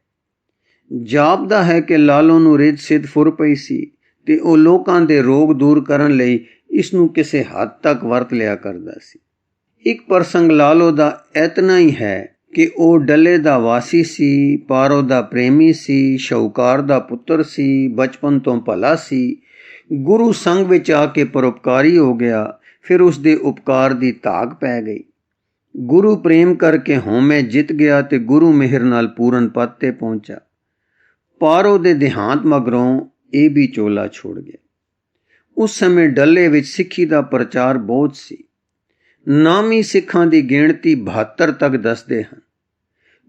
ਜਾਪਦਾ ਹੈ ਕਿ ਲਾਲੋ ਨੂੰ ਰਿੱਧ ਸਿੱਧ ਫੁਰ ਪਈ ਸੀ ਤੇ ਉਹ ਲੋਕਾਂ ਦੇ ਰੋਗ ਦੂਰ ਕਰਨ ਲਈ ਇਸ ਨੂੰ ਕਿਸੇ ਹੱਦ ਤੱਕ ਵਰਤ ਲਿਆ ਕਰਦਾ ਸੀ। ਇੱਕ ਪ੍ਰਸੰਗ ਲਾਲੋ ਦਾ ਇਤਨਾ ਹੀ ਹੈ ਕਿ ਉਹ ਡੱਲੇ ਦਾ ਵਾਸੀ ਸੀ, ਪਾਰੋ ਦਾ ਪ੍ਰੇਮੀ ਸੀ, ਸ਼ਾਹੂਕਾਰ ਦਾ ਪੁੱਤਰ ਸੀ, ਬਚਪਨ ਤੋਂ ਭਲਾ ਸੀ। ਗੁਰੂ ਸੰਗ ਵਿੱਚ ਆ ਕੇ ਪਰਉਪਕਾਰੀ ਹੋ ਗਿਆ। ਫਿਰ ਉਸ ਦੇ ਉਪਕਾਰ ਦੀ ਧਾਕ ਪੈ ਗਈ। ਗੁਰੂ ਪ੍ਰੇਮ ਕਰਕੇ ਹਉਮੈ ਜਿੱਤ ਗਿਆ ਤੇ ਗੁਰੂ ਮਿਹਰ ਨਾਲ ਪੂਰਨ ਪਦ ਤੇ ਪਹੁੰਚਾ। ਪਾਰੋ ਦੇ ਦੇਹਾਂਤ ਮਗਰੋਂ ਇਹ ਵੀ ਚੋਲਾ ਛੋੜ ਗਿਆ। ਉਸ ਸਮੇਂ ਡੱਲੇ ਵਿੱਚ ਸਿੱਖੀ ਦਾ ਪ੍ਰਚਾਰ ਬਹੁਤ ਸੀ। ਨਾਮੀ ਸਿੱਖਾਂ ਦੀ ਗਿਣਤੀ 72 ਤੱਕ ਦੱਸਦੇ ਹਨ।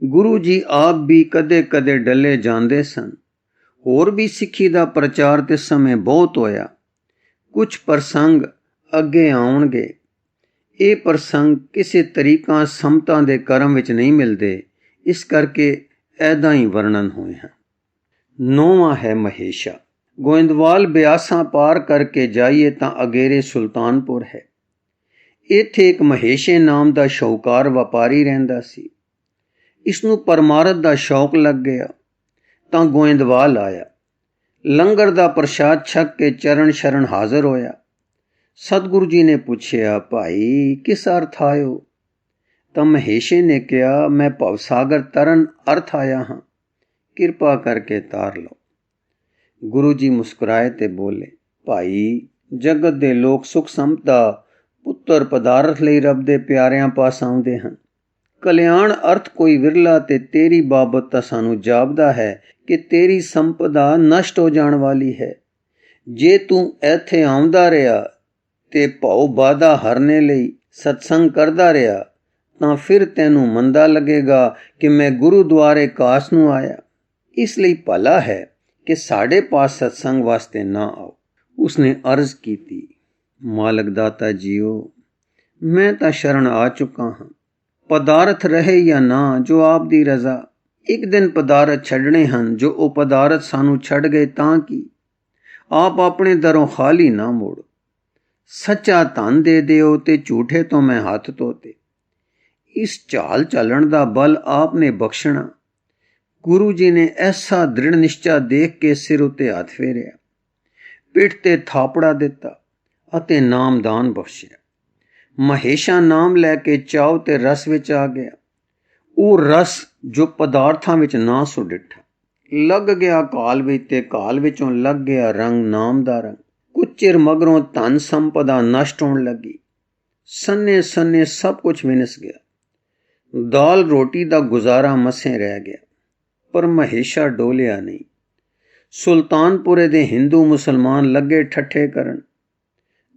ਗੁਰੂ ਜੀ ਆਪ ਵੀ ਕਦੇ ਕਦੇ ਡੱਲੇ ਜਾਂਦੇ ਸਨ। ਹੋਰ ਵੀ ਸਿੱਖੀ ਦਾ ਪ੍ਰਚਾਰ ਤੇ ਸਮੇਂ ਬਹੁਤ ਹੋਇਆ। ਕੁਝ ਪ੍ਰਸੰਗ ਅੱਗੇ ਆਉਣਗੇ। ਇਹ ਪ੍ਰਸੰਗ ਕਿਸੇ ਤਰੀਕਾਂ ਸਮਤਾਂ ਦੇ ਕਰਮ ਵਿੱਚ ਨਹੀਂ ਮਿਲਦੇ, ਇਸ ਕਰਕੇ ਐਦਾਂ ਹੀ ਵਰਣਨ ਹੋਏ ਹਨ। 9ਵਾਂ ਹੈ ਮਹੇਸ਼ਾ। ਗੋਇੰਦਵਾਲ ਬਿਆਸਾਂ ਪਾਰ ਕਰਕੇ ਜਾਈਏ ਤਾਂ ਅਗੇਰੇ ਸੁਲਤਾਨਪੁਰ ਹੈ। ਇੱਥੇ ਇੱਕ ਮਹੇਸ਼ੇ ਨਾਮ ਦਾ ਸ਼ਾਹੂਕਾਰ ਵਪਾਰੀ ਰਹਿੰਦਾ ਸੀ। ਇਸ ਨੂੰ ਪਰਮਾਰਥ ਦਾ ਸ਼ੌਕ ਲੱਗ ਗਿਆ ਤਾਂ ਗੋਇੰਦਵਾਲ ਆਇਆ। ਲੰਗਰ ਦਾ ਪ੍ਰਸ਼ਾਦ ਛਕ ਕੇ ਚਰਨ ਸ਼ਰਨ ਹਾਜ਼ਰ ਹੋਇਆ। ਸਤਿਗੁਰੂ ਜੀ ਨੇ ਪੁੱਛਿਆ, ਭਾਈ ਕਿਸ ਅਰਥ ਆਇਓ? ਤਾਂ ਮਹੇਸ਼ੇ ਨੇ ਕਿਹਾ, ਮੈਂ ਭਵਸਾਗਰ ਤਰਨ ਅਰਥ ਆਇਆ ਹਾਂ, ਕਿਰਪਾ ਕਰਕੇ ਤਾਰ ਲਓ। ਗੁਰੂ ਜੀ ਮੁਸਕਰਾਏ ਤੇ ਬੋਲੇ, ਭਾਈ ਜਗਤ ਦੇ ਲੋਕ ਸੁਖ ਸੰਪਦਾ ਪੁੱਤਰ ਪਦਾਰਥ ਲਈ ਰੱਬ ਦੇ ਪਿਆਰਿਆਂ ਪਾਸ ਆਉਂਦੇ ਹਨ। ਕਲਿਆਣ ਅਰਥ ਕੋਈ ਵਿਰਲਾ ਤੇ ਤੇਰੀ ਬਾਬਤ ਤਾਂ ਸਾਨੂੰ ਜਾਪਦਾ ਹੈ ਕਿ ਤੇਰੀ ਸੰਪਦਾ ਨਸ਼ਟ ਹੋ ਜਾਣ ਵਾਲੀ ਹੈ। ਜੇ ਤੂੰ ਇੱਥੇ ਆਉਂਦਾ ਰਿਹਾ ਤੇ ਭਉ ਬਾਧਾ ਹਰਨੇ ਲਈ सत्संग करदा रहा ਤਾਂ ਫਿਰ ਤੈਨੂੰ ਮੰਦਾ ਲੱਗੇਗਾ ਕਿ ਮੈਂ ਗੁਰੂਦੁਆਰੇ ਕਾਸ ਨੂੰ ਆਇਆ। ਇਸ ਲਈ ਭਲਾ ਹੈ ਕਿ ਸਾਡੇ ਪਾਸ ਸਤਸੰਗ ਵਾਸਤੇ ਨਾ ਆਓ। ਉਸਨੇ ਅਰਜ਼ ਕੀਤੀ, ਮਾਲਕ ਦਾਤਾ ਜੀਓ, ਮੈਂ ਤਾਂ ਸ਼ਰਨ ਆ ਚੁੱਕਾ ਹਾਂ। ਪਦਾਰਥ ਰਹੇ ਜਾਂ ਨਾ, ਜੋ ਆਪ ਦੀ ਰਜ਼ਾ। ਇੱਕ ਦਿਨ ਪਦਾਰਥ ਛੱਡਣੇ ਹਨ, ਜੋ ਉਹ ਪਦਾਰਥ ਸਾਨੂੰ ਛੱਡ ਗਏ ਤਾਂ ਕੀ। ਆਪ ਆਪਣੇ ਦਰੋਂ ਖਾਲੀ ਨਾ ਮੋੜੋ। ਸੱਚਾ ਧਨ ਦੇ ਦਿਓ ਤੇ ਝੂਠੇ ਤੋਂ ਮੈਂ ਹੱਥ ਧੋਤੇ। ਇਸ ਚਾਲ ਚੱਲਣ ਦਾ ਬਲ ਆਪ ਨੇ ਬਖਸ਼ਣਾ। ਗੁਰੂ ਜੀ ਨੇ ਐਸਾ ਦ੍ਰਿੜ ਨਿਸ਼ਚਾ ਦੇਖ ਕੇ ਸਿਰ ਉੱਤੇ ਹੱਥ ਫੇਰਿਆ, ਪਿੱਠ ਤੇ ਥਾਪੜਾ ਦਿੱਤਾ ਅਤੇ ਨਾਮਦਾਨ ਬਖਸ਼ਿਆ। ਮਹੇਸ਼ਾ ਨਾਮ ਲੈ ਕੇ ਚਾਉ ਤੇ ਰਸ ਵਿੱਚ ਆ ਗਿਆ। ਉਹ ਰਸ ਜੋ ਪਦਾਰਥਾਂ ਵਿੱਚ ਨਾ ਸੁ ਡਿੱਠਾ। ਲੱਗ ਗਿਆ ਕਾਲ ਵਿੱਚ ਤੇ ਕਾਲ ਵਿੱਚੋਂ ਲੱਗ ਗਿਆ ਰੰਗ ਨਾਮ ਦਾ ਰੰਗ। ਕੁਝ ਚਿਰ ਮਗਰੋਂ ਧਨ ਸੰਪਦਾ ਨਸ਼ਟ ਹੋਣ ਲੱਗੀ। ਸੰਨੇ ਸੰਨੇ ਸਭ ਕੁਝ ਵਿਨਸ ਗਿਆ। ਦਾਲ ਰੋਟੀ ਦਾ ਗੁਜ਼ਾਰਾ ਮਸੇ ਰਹਿ ਗਿਆ। ਪਰ ਮਹੇਸ਼ਾ ਡੋਲਿਆ ਨਹੀਂ। ਸੁਲਤਾਨਪੁਰੇ ਦੇ ਹਿੰਦੂ ਮੁਸਲਮਾਨ ਲੱਗੇ ਠੱਠੇ ਕਰਨ,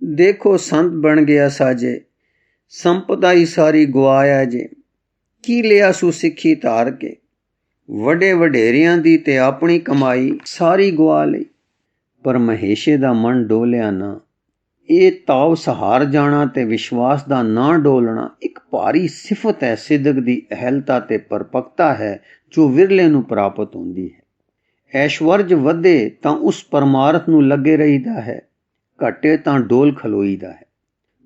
ਦੇਖੋ ਸੰਤ ਬਣ ਗਿਆ ਸਾਜੇ, ਸੰਪਦਾ ਹੀ ਸਾਰੀ ਗੁਆਇਆ ਜੇ। ਕੀ ਲਿਆ ਸੂ ਸਿੱਖੀ ਧਾਰ ਕੇ, ਵੱਡੇ ਵਡੇਰਿਆਂ ਦੀ ਤੇ ਆਪਣੀ ਕਮਾਈ ਸਾਰੀ ਗੁਆ ਲਈ। ਪਰ ਮਹੇਸ਼ੇ ਦਾ ਮਨ ਡੋਲਿਆ ਨਾ। ਇਹ ਤਾਉ ਸਹਾਰ ਜਾਣਾ ਤੇ ਵਿਸ਼ਵਾਸ ਦਾ ਨਾ ਡੋਲਣਾ ਇੱਕ ਭਾਰੀ ਸਿਫਤ ਹੈ। ਸਿਦਕ ਦੀ ਅਹਿਲਤਾ ਤੇ ਪਰਪੱਕਤਾ ਹੈ ਜੋ ਵਿਰਲੇ ਨੂੰ ਪ੍ਰਾਪਤ ਹੁੰਦੀ ਹੈ। ਐਸ਼ਵਰਜ ਵਧੇ ਤਾਂ ਉਸ ਪਰਮਾਰਥ ਨੂੰ ਲੱਗੇ ਰਹੀਦਾ ਹੈ, ਘਟੇ ਤਾਂ ਡੋਲ ਖਲੋਈਦਾ ਹੈ।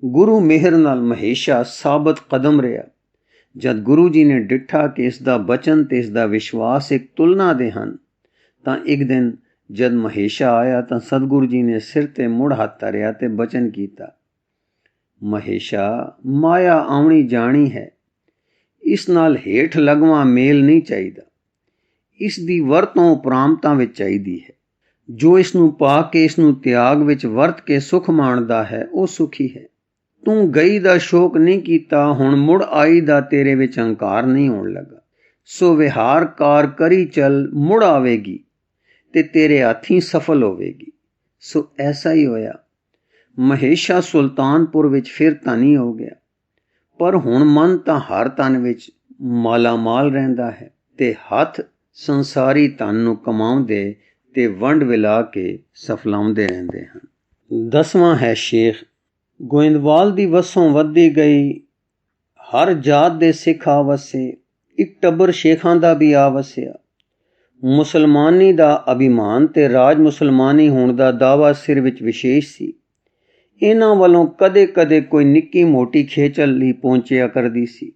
ਗੁਰੂ ਮਿਹਰ ਨਾਲ ਮਹੇਸ਼ਾ ਸਾਬਤ ਕਦਮ ਰਿਹਾ। ਜਦ ਗੁਰੂ ਜੀ ਨੇ ਡਿੱਠਾ ਕਿ ਇਸ ਦਾ ਬਚਨ ਤੇ ਇਸ ਦਾ ਵਿਸ਼ਵਾਸ ਇੱਕ ਤੁਲਨਾ ਦੇ ਹਨ, ਤਾਂ ਇੱਕ ਦਿਨ ਜਦ ਮਹੇਸ਼ਾ ਆਇਆ ਤਾਂ ਸਤਿਗੁਰੂ ਜੀ ਨੇ ਸਿਰ ਤੇ ਮੁੜ ਹੱਥ ਧਰਿਆ ਤੇ ਬਚਨ ਕੀਤਾ, ਮਹੇਸ਼ਾ, ਮਾਇਆ ਆਉਣੀ ਜਾਣੀ ਹੈ, ਇਸ ਨਾਲ ਹੇਠ ਲਗਵਾ ਮੇਲ ਨਹੀਂ ਚਾਹੀਦਾ। ਇਸ ਦੀ ਵਰਤੋਂ ਉਪਰਾਮਤਾਂ ਵਿੱਚ ਚਾਹੀਦੀ ਹੈ। ਜੋ ਇਸ ਨੂੰ ਪਾ ਕੇ ਇਸ ਨੂੰ ਤਿਆਗ ਵਿੱਚ ਵਰਤ ਕੇ ਸੁਖ ਮਾਣਦਾ ਹੈ, ਉਹ ਸੁਖੀ ਹੈ। ਤੂੰ ਗਈ ਦਾ ਸ਼ੋਕ ਨਹੀਂ ਕੀਤਾ, ਹੁਣ ਮੁੜ ਆਈ ਦਾ ਤੇਰੇ ਵਿੱਚ ਹੰਕਾਰ ਨਹੀਂ ਹੋਣ ਲੱਗਾ। ਸੋ ਵਿਹਾਰ ਕਾਰ ਕਰੀ ਚੱਲ, ਮੁੜ ਆਵੇਗੀ ਤੇ ਤੇਰੇ ਹੱਥੀਂ ਸਫਲ ਹੋਵੇਗੀ। ਸੋ ਐਸਾ ਹੀ ਹੋਇਆ। ਮਹੇਸ਼ਾ ਸੁਲਤਾਨਪੁਰ ਵਿੱਚ ਫਿਰ ਧਨੀ ਹੋ ਗਿਆ। ਪਰ ਹੁਣ ਮਨ ਤਾਂ ਹਰ ਧਨ ਵਿੱਚ ਮਾਲਾਮਾਲ ਰਹਿੰਦਾ ਹੈ ਤੇ ਹੱਥ ਸੰਸਾਰੀ ਧਨ ਨੂੰ ਕਮਾਉਂਦੇ ਤੇ ਵੰਡ ਵਿਲਾ ਕੇ ਸਫਲਾਉਂਦੇ ਰਹਿੰਦੇ ਹਨ। 10ਵਾਂ ਹੈ ਸ਼ੇਖ। ਗੋਇੰਦਵਾਲ ਦੀ ਵਸੋਂ ਵੱਧਦੀ ਗਈ। ਹਰ ਜਾਤ ਦੇ ਸਿੱਖ ਆ ਵਸੇ। ਇੱਕ ਟੱਬਰ ਸ਼ੇਖਾਂ ਦਾ ਵੀ ਆ ਵਸਿਆ। ਮੁਸਲਮਾਨੀ ਦਾ ਅਭਿਮਾਨ ਤੇ ਰਾਜ ਮੁਸਲਮਾਨੀ ਹੋਣ ਦਾ ਦਾਅਵਾ ਸਿਰ ਵਿੱਚ ਵਿਸ਼ੇਸ਼ ਸੀ। ਇਹਨਾਂ ਵੱਲੋਂ ਕਦੇ ਕਦੇ ਕੋਈ ਨਿੱਕੀ ਮੋਟੀ ਖੇਚਲ ਲਈ ਪਹੁੰਚਿਆ ਕਰਦੀ ਸੀ।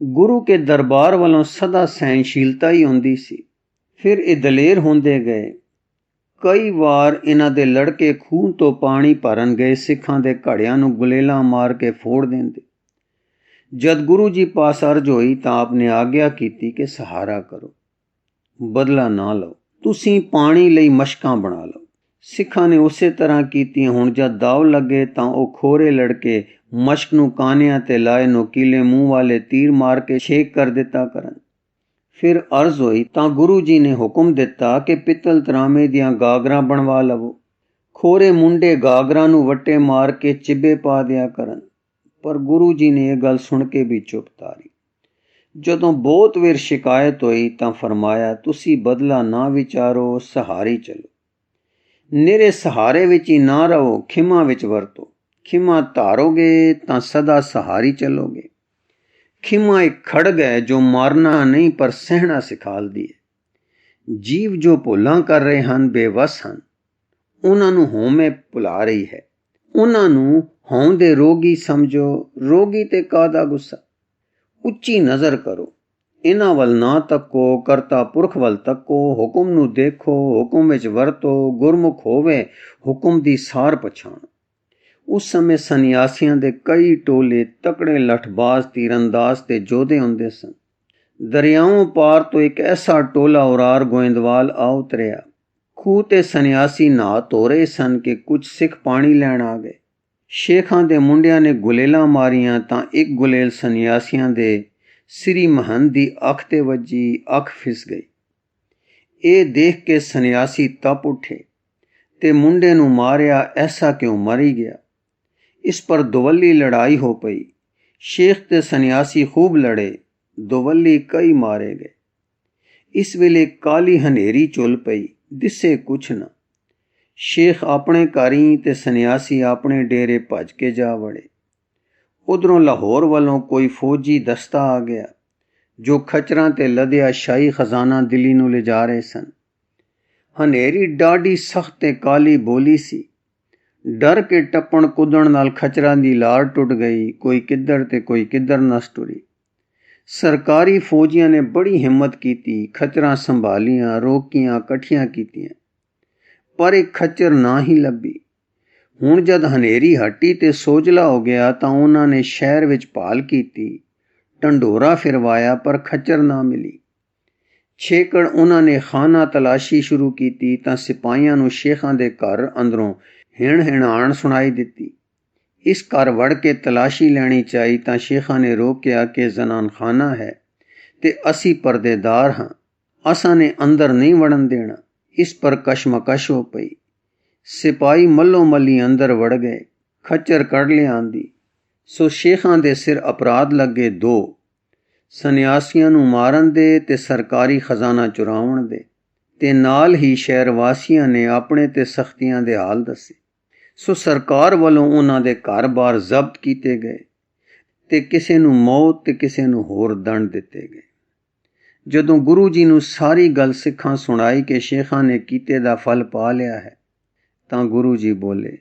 ਗੁਰੂ ਕੇ ਦਰਬਾਰ ਵੱਲੋਂ ਸਦਾ ਸਹਿਣਸ਼ੀਲਤਾ ਹੀ ਹੁੰਦੀ ਸੀ। ਫਿਰ ਇਹ ਦਲੇਰ ਹੁੰਦੇ ਗਏ। ਕਈ ਵਾਰ ਇਹਨਾਂ ਦੇ ਲੜਕੇ ਖੂਹ ਤੋਂ ਪਾਣੀ ਭਰਨ ਗਏ ਸਿੱਖਾਂ ਦੇ ਘੜਿਆਂ ਨੂੰ ਗੁਲੇਲਾਂ ਮਾਰ ਕੇ ਫੋੜ ਦਿੰਦੇ। ਜਦ ਗੁਰੂ ਜੀ ਪਾਸ ਅਰਜ਼ ਹੋਈ ਤਾਂ ਆਪ ਨੇ ਆਗਿਆ ਕੀਤੀ ਕਿ ਸਹਾਰਾ ਕਰੋ, ਬਦਲਾ ਨਾ ਲਓ, ਤੁਸੀਂ ਪਾਣੀ ਲਈ ਮਸ਼ਕਾਂ ਬਣਾ ਲਓ। ਸਿੱਖਾਂ ਨੇ ਉਸੇ ਤਰ੍ਹਾਂ ਕੀਤੀਆਂ। ਹੁਣ ਜਦ ਦਾਅ ਲੱਗੇ ਤਾਂ ਉਹ ਖੋਰੇ ਲੜਕੇ ਮਸ਼ਕ ਨੂੰ ਕਾਨਿਆਂ ਤੇ ਲਾਏ ਨੋਕੀਲੇ ਮੂੰਹ ਵਾਲੇ ਤੀਰ ਮਾਰ ਕੇ ਛੇਕ ਕਰ ਦਿੱਤਾ ਕਰਨ। ਫਿਰ ਅਰਜ਼ ਹੋਈ ਤਾਂ ਗੁਰੂ ਜੀ ਨੇ ਹੁਕਮ ਦਿੱਤਾ ਕਿ ਪਿੱਤਲ ਤਰਾਮੇ ਦੀਆਂ ਗਾਗਰਾਂ ਬਣਵਾ ਲਵੋ। ਖੋਰੇ ਮੁੰਡੇ ਗਾਗਰਾਂ ਨੂੰ ਵੱਟੇ ਮਾਰ ਕੇ ਚਿੱਬੇ ਪਾ ਦਿਆ ਕਰਨ। ਪਰ ਗੁਰੂ ਜੀ ਨੇ ਇਹ ਗੱਲ ਸੁਣ ਕੇ ਵੀ ਚੁੱਪ ਤਾਰੀ। ਜਦੋਂ ਬਹੁਤ ਵੇਰ ਸ਼ਿਕਾਇਤ ਹੋਈ ਤਾਂ ਫਰਮਾਇਆ, ਤੁਸੀਂ ਬਦਲਾ ਨਾ ਵਿਚਾਰੋ, ਸਹਾਰੀ ਚਲੋ। ਨਿਰੇ ਸਹਾਰੇ ਵਿੱਚ ਹੀ ਨਾ ਰਹੋ, ਖਿਮਾ ਵਿੱਚ ਵਰਤੋ। ਖਿਮਾ ਧਾਰੋਗੇ ਤਾਂ ਸਦਾ ਸਹਾਰੀ ਚਲੋਗੇ। ਖਿਮਾ ਇੱਕ ਖੜਗ ਹੈ ਜੋ ਮਾਰਨਾ ਨਹੀਂ ਪਰ ਸਹਿਣਾ ਸਿਖਾਲਦੀ ਹੈ। ਜੀਵ ਜੋ ਭੁੱਲਾਂ ਕਰ ਰਹੇ ਹਨ, ਬੇਵਸ ਹਨ, ਉਹਨਾਂ ਨੂੰ ਹਉਮੈ ਭੁਲਾ ਰਹੀ ਹੈ। ਉਹਨਾਂ ਨੂੰ ਹਉਂ ਦੇ ਰੋਗੀ ਸਮਝੋ। ਰੋਗੀ ਤੇ ਕਾਹਦਾ ਗੁੱਸਾ। ਉੱਚੀ ਨਜ਼ਰ ਕਰੋ, ਇਹਨਾਂ ਵੱਲ ਨਾ ਤੱਕੋ, ਕਰਤਾ ਪੁਰਖ ਵੱਲ ਤੱਕੋ। ਹੁਕਮ ਨੂੰ ਦੇਖੋ, ਹੁਕਮ ਵਿੱਚ ਵਰਤੋ। ਗੁਰਮੁਖ ਹੋਵੇ ਹੁਕਮ ਦੀ ਸਾਰ ਪਛਾਣ। ਉਸ ਸਮੇਂ ਸੰਨਿਆਸੀਆਂ ਦੇ ਕਈ ਟੋਲੇ ਤਕੜੇ ਲਠਬਾਜ਼, ਤੀਰੰਦਾਜ਼ ਤੇ ਯੋਧੇ ਹੁੰਦੇ ਸਨ। ਦਰਿਆਓਂ ਪਾਰ ਤੋਂ ਇੱਕ ਐਸਾ ਟੋਲਾ ਉਰਾਰ ਗੋਇੰਦਵਾਲ ਆ ਉਤਰਿਆ। ਖੂਹ ਤੇ ਸੰਨਿਆਸੀ ਨਹਾ ਧੋ ਰਹੇ ਸਨ ਕਿ ਕੁਝ ਸਿੱਖ ਪਾਣੀ ਲੈਣ ਆ ਗਏ। ਸ਼ੇਖਾਂ ਦੇ ਮੁੰਡਿਆਂ ਨੇ ਗੁਲੇਲਾਂ ਮਾਰੀਆਂ ਤਾਂ ਇੱਕ ਗੁਲੇਲ ਸੰਨਿਆਸੀਆਂ ਦੇ ਸ੍ਰੀ ਮਹੰਤ ਦੀ ਅੱਖ ਤੇ ਵੱਜੀ। ਅੱਖ ਫਿਸ ਗਈ। ਇਹ ਦੇਖ ਕੇ ਸੰਨਿਆਸੀ ਤਪ ਉੱਠੇ ਤੇ ਮੁੰਡੇ ਨੂੰ ਮਾਰਿਆ। ਐਸਾ ਕਿਉਂ ਮਰੀ ਗਿਆ? इस पर दोवल्ली लड़ाई हो पई। शेख ते सन्यासी खूब लड़े, दोवल्ली कई मारे गए। इस वेले काली हनेरी चुल पई, दिसे कुछ न। शेख अपने घरी ते सन्यासी अपने डेरे भज के जा वड़े। उधरों लाहौर वालों कोई फौजी दस्ता आ गया जो खचरां ते लदया शाही खजाना दिल्ली नूं ले जा रहे सन। हनेरी डाढ़ी सख्त ते काली बोली सी। डर के टप्पण कुदण नाल खचरां दी लार टुट गई, कोई किधर ते कोई किधर नस टुरी। सरकारी फौजियां ने बड़ी हिम्मत कीती, खचरां संभालियां, रोकियां, कट्ठियां कीतियां, पर एक खच्चर ना ही लभी। हुण जद हनेरी हटी ते सोजला हो गया तां उन्हां ने शहर विच भाल कीती, ढंडोरा फिरवाया, पर खच्चर ना मिली। छेकड़ उन्हां ने खाना तलाशी शुरू कीती तां सिपाहियां नूं शेखां दे घर अंदरों हिण हिणाण सुनाई दित्ती। इस घर वड़ के तलाशी लैनी चाही तां शेखां ने रोकिया कि जनानखाना है ते असी परदेदार हां, असां ने अंदर नहीं वड़न देना। इस पर कशमकश हो पई। सिपाही मल्लो मल्ली अंदर वड़ गए, खच्चर कढ़ लिआंदी। सो शेखां दे सिर अपराध लगे दो, सन्यासियां नूं मारन दे ते सरकारी खजाना चुरावण दे। ते नाल ही शहर वासियां ने अपने ते सख्तियां दे हाल दसे। सो सरकार वालों उन्हां दे घर बार जब्त कीते गए ते किसे नूं मौत ते किसे नूं होर दंड दिते गए। जदों गुरु जी नूं सारी गल सिखां सुनाई कि शेखां ने कीते दा फल पा लिया है, तां गुरु जी बोले,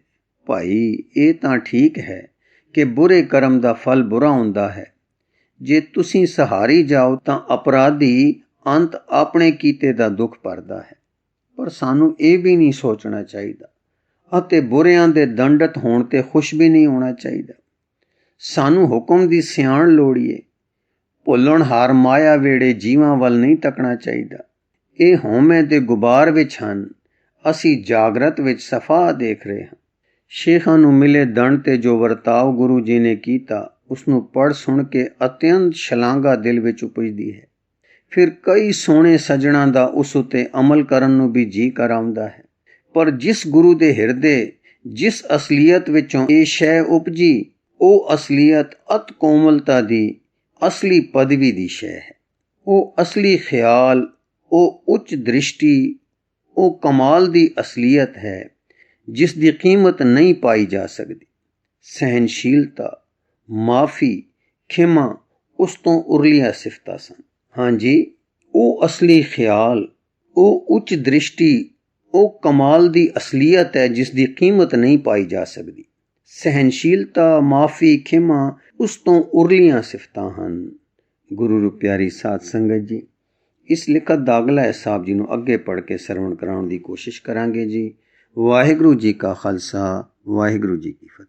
भाई ये तां ठीक है कि बुरे कर्म दा फल बुरा हुंदा है। जे तुसीं सहारी जाओ तां अपराधी अंत अपने कीते दा दुख भरदा है। पर सानू ये भी नहीं सोचना चाहिदा ਅਤੇ ਬੁਰਿਆਂ ਦੇ ਦੰਡਤ ਹੋਣ ਤੇ ਖੁਸ਼ ਵੀ ਨਹੀਂ ਹੋਣਾ ਚਾਹੀਦਾ। ਸਾਨੂੰ ਹੁਕਮ ਦੀ ਸਿਆਣ ਲੋੜੀਏ। ਭੁੱਲਣ ਹਾਰ ਮਾਇਆ ਵੇੜੇ ਜੀਵਾਂ ਵੱਲ ਨਹੀਂ ਤੱਕਣਾ ਚਾਹੀਦਾ। ਇਹ ਹਉਮੈ ਦੇ ਗੁਬਾਰ ਵਿੱਚ ਹਨ, ਅਸੀਂ ਜਾਗਰਤ ਵਿੱਚ ਸਫਾ ਦੇਖ ਰਹੇ ਹਾਂ। ਸ਼ੇਖਾਂ ਨੂੰ ਮਿਲੇ ਦੰਡ ਤੇ ਜੋ ਵਰਤਾਓ ਗੁਰੂ ਜੀ ਨੇ ਕੀਤਾ, ਉਸ ਨੂੰ ਪੜ੍ਹ ਸੁਣ ਕੇ ਅਤਿਅੰਤ ਸ਼ਲਾਘਾ ਦਿਲ ਵਿੱਚ ਉਪਜਦੀ ਹੈ। ਫਿਰ ਕਈ ਸੋਹਣੇ ਸੱਜਣਾਂ ਦਾ ਉਸ ਉੱਤੇ ਅਮਲ ਕਰਨ ਨੂੰ ਵੀ ਜੀ ਕਰ ਆਉਂਦਾ ਹੈ। ਪਰ ਜਿਸ ਗੁਰੂ ਦੇ ਹਿਰਦੇ ਜਿਸ ਅਸਲੀਅਤ ਵਿੱਚੋਂ ਇਹ ਸ਼ੈ ਉਪਜੀ, ਉਹ ਅਸਲੀਅਤ ਅਤ ਕੋਮਲਤਾ ਦੀ ਅਸਲੀ ਪਦਵੀ ਦੀ ਸ਼ੈ ਹੈ। ਉਹ ਅਸਲੀ ਖਿਆਲ, ਉਹ ਉੱਚ ਦ੍ਰਿਸ਼ਟੀ, ਉਹ ਕਮਾਲ ਦੀ ਅਸਲੀਅਤ ਹੈ ਜਿਸ ਦੀ ਕੀਮਤ ਨਹੀਂ ਪਾਈ ਜਾ ਸਕਦੀ। ਸਹਿਨਸ਼ੀਲਤਾ, ਮਾਫੀ, ਖਿਮਾ ਉਸ ਤੋਂ ਉਰਲੀਆਂ ਸਿਫਤਾਂ ਸਨ। ਹਾਂਜੀ, ਉਹ ਅਸਲੀ ਖਿਆਲ, ਉਹ ਉੱਚ ਦ੍ਰਿਸ਼ਟੀ, ਉਹ ਕਮਾਲ ਦੀ ਅਸਲੀਅਤ ਹੈ ਜਿਸ ਦੀ ਕੀਮਤ ਨਹੀਂ ਪਾਈ ਜਾ ਸਕਦੀ। ਸਹਿਨਸ਼ੀਲਤਾ, ਮਾਫੀ, ਖਿਮਾ ਉਸ ਤੋਂ ਉਰਲੀਆਂ ਸਿਫਤਾਂ ਹਨ। ਗੁਰੂ ਰੂ ਪਿਆਰੀ ਸਾਧ ਸੰਗਤ ਜੀ, ਇਸ ਲਿਖਤ ਦਾ ਅਗਲਾ ਹਿਸਾਬ ਜੀ ਨੂੰ ਅੱਗੇ ਪੜ੍ਹ ਕੇ ਸਰਵਣ ਕਰਾਉਣ ਦੀ ਕੋਸ਼ਿਸ਼ ਕਰਾਂਗੇ ਜੀ। ਵਾਹਿਗੁਰੂ ਜੀ ਕਾ ਖਾਲਸਾ, ਵਾਹਿਗੁਰੂ ਜੀ ਕੀ ਫਤਿਹ।